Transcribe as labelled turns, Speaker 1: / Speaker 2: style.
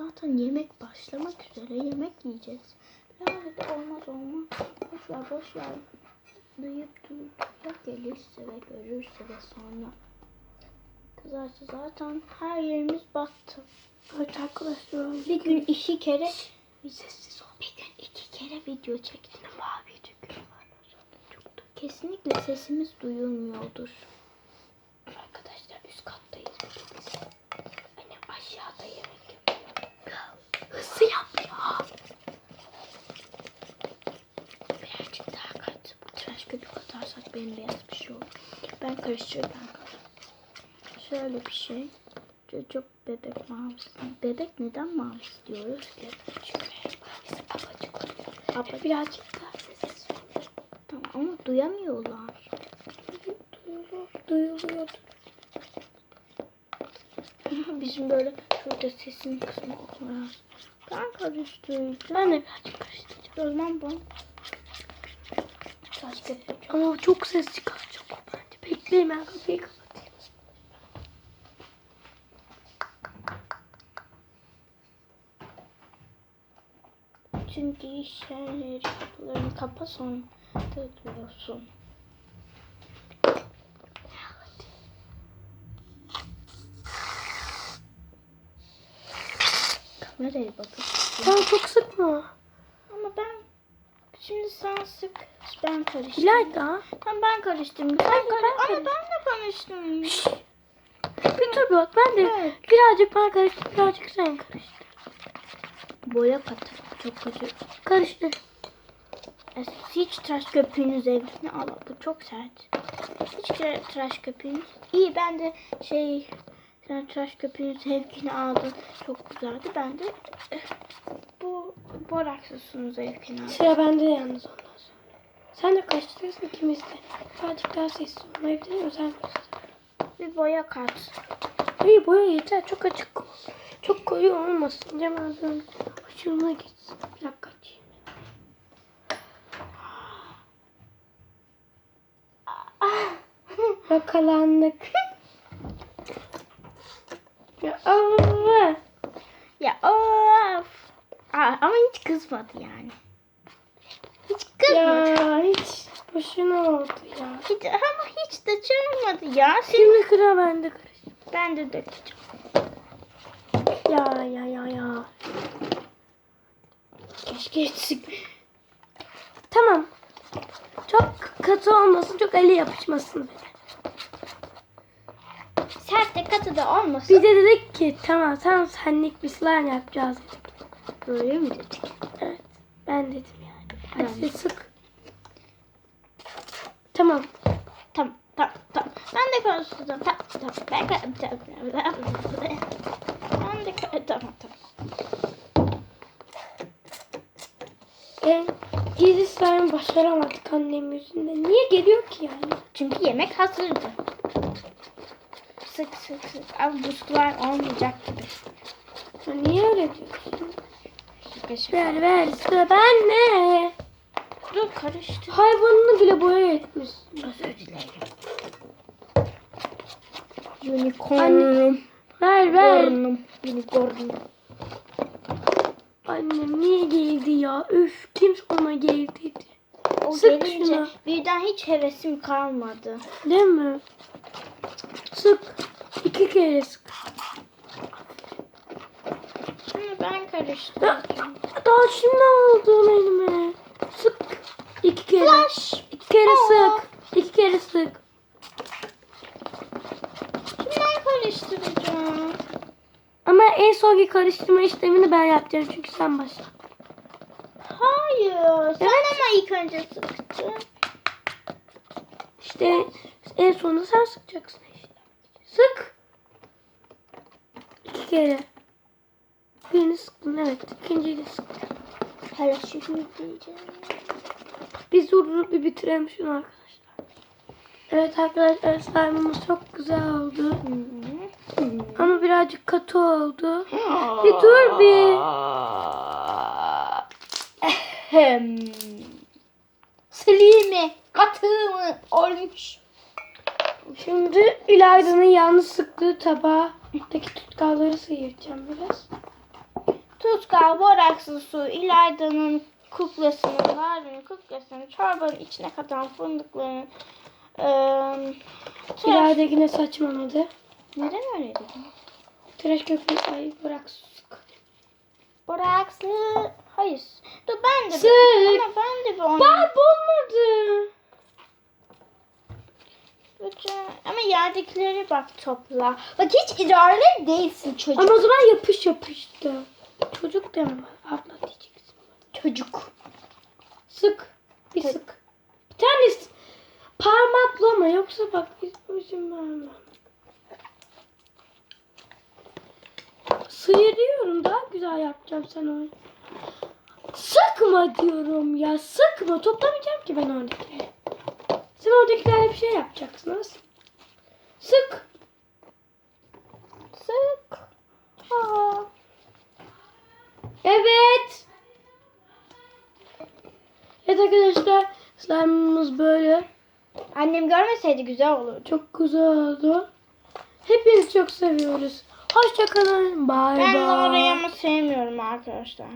Speaker 1: zaten yemek başlamak üzere. Yemek yiyeceğiz. Lanet olmaz. Boş ver. Duyup gelirse ve görürse ve sonra kızarsa zaten her yerimiz battı.
Speaker 2: Evet arkadaşlar.
Speaker 1: Bir gün 2 kere sessiz ol. Bir gün 2 kere video çektim. Mavi tükürüm var. Kesinlikle sesimiz duyulmuyordur. Arkadaşlar üst kattayız biz. Annem aşağıda yemek yapıyor. Hızlı yap ya. Birazcık daha kat. Bu tıraş köpük atarsak bembeyaz bir şey olur. Ben karıştırıyorum. Şöyle bir şey. Çok bebek mavisi. Bebek neden mavisi diyoruz ki? Çünkü mavisi apacık oluyor. Birazcık daha sessiz ol. Tamam ama duyamıyorlar.
Speaker 2: Duyuluyor.
Speaker 1: Bizim böyle şurada sesin kısmı olmaz. Ben karıştıracağım.
Speaker 2: Ben de birazcık karıştıracağım.
Speaker 1: O zaman bu.
Speaker 2: Ama çok ses çıkaracak o bence. Bekleyin, ben kapıyı kapatayım.
Speaker 1: Çünkü işleri kapılarını kapa sonra tıklıyorsun. Kameraya bakın.
Speaker 2: Tamam, çok sıkma.
Speaker 1: Ama ben şimdi sen sık. Ben karıştım.
Speaker 2: İlayda.
Speaker 1: Tamam ben karıştım. Ama ben de karıştım.
Speaker 2: Bir dur bak, ben de
Speaker 1: Evet.
Speaker 2: birazcık ben karıştır, birazcık sen karıştır.
Speaker 1: Boya katı. Çok kötü.
Speaker 2: Karıştır.
Speaker 1: Hiç tıraş köpüğünün zevkini al. Bu çok sert. Hiç tıraş köpüğünüz. İyi ben de sen tıraş köpüğünün zevkini aldın. Çok güzeldi. Ben de bu boraksusun zevkini aldım.
Speaker 2: Sıra bende yalnız ondan sonra. Sen de karıştırırsın ikimiz de. Birazcık daha sessiz olmayı bir de özel göster.
Speaker 1: Bir boya kat.
Speaker 2: İyi, boya yeter, çok açık. Çok koyu olmasın. Cemal'ın hoşuma gitsin. Bir dakika açayım. Yakalandık. Ya Allah.
Speaker 1: Ya of. Ama hiç kızmadı yani. Hiç kızmadı.
Speaker 2: Ya hiç boşuna oldu ya.
Speaker 1: Ama hiç de çağırmadı ya.
Speaker 2: Şimdi kıra bende karıştı.
Speaker 1: Ben de dökeceğim.
Speaker 2: Ya. Keşke eksik. Tamam. Çok katı olmasın, çok eli yapışmasın.
Speaker 1: Sert de katı da olmasın.
Speaker 2: Bir de dedik ki tamam senlik bir slime yapacağız dedik.
Speaker 1: Böyle mi dedik?
Speaker 2: Evet. Ben dedim yani. Hadi sık. Tamam.
Speaker 1: Tamam. Ben de karıştırdım. Tamam. Ben de tamam.
Speaker 2: Gizli slime başaramadık annem yüzünden. Niye geliyor ki yani?
Speaker 1: Çünkü yemek hazırdı. Sık. Abi bu sular olmayacak gibi.
Speaker 2: Ya niye öyle diyorsun?
Speaker 1: Şaka.
Speaker 2: Ver sıra bende.
Speaker 1: Dur karıştır.
Speaker 2: Hayvanını bile boya etmişsin.
Speaker 1: Özür dilerim. Unicornum.
Speaker 2: Ver.
Speaker 1: Unicornum.
Speaker 2: Annem niye geldi ya? Üf, kim ona geldi dedi.
Speaker 1: O
Speaker 2: Sık
Speaker 1: gelince
Speaker 2: şuna.
Speaker 1: birden hiç hevesim kalmadı.
Speaker 2: Değil mi? Sık. 2 kere sık.
Speaker 1: Şimdi ben karıştıracağım.
Speaker 2: Daha şimdi aldın elime. Sık. 2 kere.
Speaker 1: Flash.
Speaker 2: 2 kere sık. 2 kere sık.
Speaker 1: Şimdi ben karıştıracağım.
Speaker 2: Ama en sonki karıştırma işlemini ben yapacağım çünkü sen başla.
Speaker 1: Hayır. Sen ama ilk önce sıktın.
Speaker 2: İşte en sonunda sen sıkacaksın işte. Sık. 2 kere. Birini sıktın, evet. İkinciyi de sıktın.
Speaker 1: Hala şimdi diyeceğim.
Speaker 2: Biz durdurup bir bitirelim şunu arkadaşlar. Evet arkadaşlar, slime'ımız çok güzel oldu. Ama birazcık katı oldu. Bir dur bir.
Speaker 1: Slime katı mı olmuş?
Speaker 2: Şimdi İlayda'nın yanlış sıktığı tabağdaki tutkalları sıyıracağım biraz.
Speaker 1: Tutkal, borakslı su, İlayda'nın kuklasının, Lale'nin kuklasının, çorbanın içine katan fındıkların,
Speaker 2: İlayda yine saçmaladı.
Speaker 1: neden öyle dedim?
Speaker 2: Tıraş köpüğü ay bırak sık.
Speaker 1: Borakslı, hayır. Dur ben de
Speaker 2: Sık.
Speaker 1: ama ben de bir onu.
Speaker 2: Ben bulmadım.
Speaker 1: Ama yerdekileri bak topla. Bak hiç idareli değilsin çocuk.
Speaker 2: Ama o zaman yapış yapıştı. Çocuk deme. Abla diyeceksin.
Speaker 1: Çocuk.
Speaker 2: Sık. Bir
Speaker 1: Hadi.
Speaker 2: sık. Bir tane parmaklama yoksa bak izin vermem. Sıyırıyorum daha güzel yapacağım sen onu. Sıkma diyorum ya sıkma toplamayacağım ki ben oradakileri. Sen oradakilerle bir şey yapacaksınız. Sık.
Speaker 1: Sık. Aa.
Speaker 2: Evet. Evet arkadaşlar slime'ımız böyle.
Speaker 1: Annem görmeseydi güzel olurdu.
Speaker 2: Çok güzel oldu. Hepinizi çok seviyoruz. Hoşçakalın. Bye
Speaker 1: Ben
Speaker 2: bye.
Speaker 1: de orayı ama sevmiyorum arkadaşlar.